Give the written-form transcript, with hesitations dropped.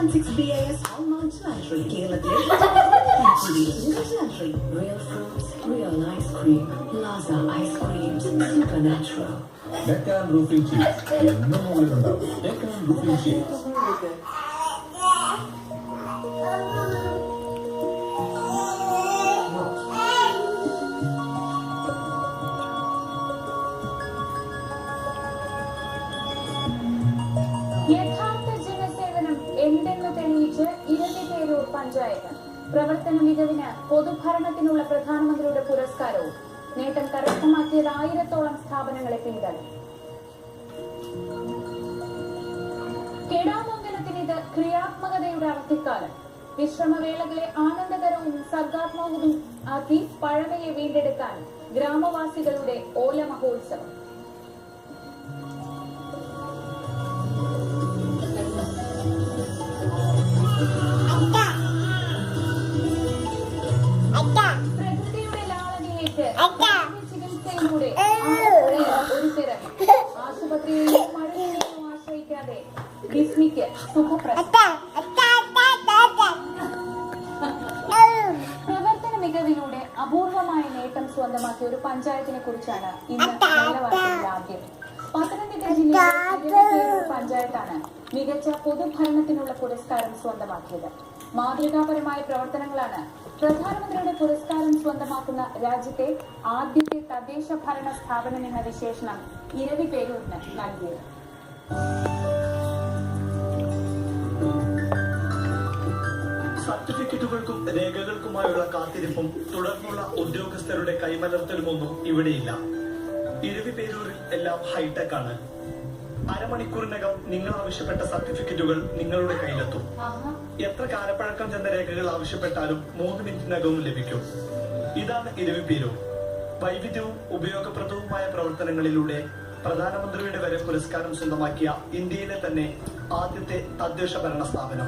916 BIS Hallmark Jewelry. കേരളത്തിലെ jewelry. Real fruits, real ice cream. Plaza Ice Creams, Supernatural. Deccan Roofing Sheets. എന്നും മുകളിലുണ്ടാവും. Deccan Roofing Sheets. യഥാർത്ഥ ജനസേവനം എന്തെന്ന് തെളിയിച്ച് ഇരവിപേരൂർ പഞ്ചായത്ത്. പ്രവർത്തന മികവിന് പൊതുഭരണത്തിനുള്ള പ്രധാനമന്ത്രിയുടെ പുരസ്കാരവും. നേട്ടം കരസ്ഥമാക്കിയത് 1000-ഓളം സ്ഥാപനങ്ങളെ പിന്തള്ളി. കെടാമംഗലത്തിന് ഇത് ക്രിയാത്മകതയുടെ അവധിക്കാലം. വിശ്രമവേളകളെ ആനന്ദകരവും സർഗാത്മകവും ആക്കി പഴമയെ വീണ്ടെടുക്കാൻ ഗ്രാമവാസികളുടെ ഓല മഹോത്സവം. പ്രകൃതിയുടെ ലാളനയേറ്റ് ചികിത്സയിലൂടെ ഒരു തിരക്ക്. ആശുപത്രിയെയും മഴയെയും ആശ്രയിക്കാതെ ഡിസ്മിക്ക് സുഖപ്രദം. പ്രവർത്തന മികവിലൂടെ അപൂർവമായ നേട്ടം സ്വന്തമാക്കിയ ഒരു പഞ്ചായത്തിനെ കുറിച്ചാണ് ഇന്ന് കേരളവാർത്തയിൽ ആദ്യം. പത്തനംതിട്ട ജില്ലയിലെ പഞ്ചായത്താണ് മികച്ച പൊതുഭരണത്തിനുള്ള പുരസ്കാരം സ്വന്തമാക്കിയത്. മാതൃകാപരമായ പ്രവർത്തനങ്ങളാണ് പ്രധാനമന്ത്രിയുടെ പുരസ്കാരം സ്വന്തമാക്കുന്ന രാജ്യത്തെ ആദ്യത്തെ തദ്ദേശ ഭരണ സ്ഥാപനം എന്ന വിശേഷണം ഇരവിപേരൂരിന് നൽകിയത്. സർട്ടിഫിക്കറ്റുകൾക്കും രേഖകൾക്കുമായുള്ള കാത്തിരിപ്പും തുടർന്നുള്ള ഉദ്യോഗസ്ഥരുടെ കൈമലർത്തലുമൊന്നും ഇവിടെയില്ല. ഇരവിപേരൂരിൽ എല്ലാം ഹൈടെക് ആണ്. അരമണിക്കൂറിനകം നിങ്ങൾ ആവശ്യപ്പെട്ട സർട്ടിഫിക്കറ്റുകൾ നിങ്ങളുടെ കയ്യിലെത്തും. എത്ര കാലപ്പഴക്കം ചെന്ന രേഖകൾ ആവശ്യപ്പെട്ടാലും 3 മിനിറ്റിനകവും ലഭിക്കും. ഇതാണ് ഇരവിപേരൂർ. വൈവിധ്യവും ഉപയോഗപ്രദവുമായ പ്രവർത്തനങ്ങളിലൂടെ പ്രധാനമന്ത്രിയുടെ വരെ പുരസ്കാരം സ്വന്തമാക്കിയ ഇന്ത്യയിലെ തന്നെ ആദ്യത്തെ തദ്ദേശ ഭരണ സ്ഥാപനം.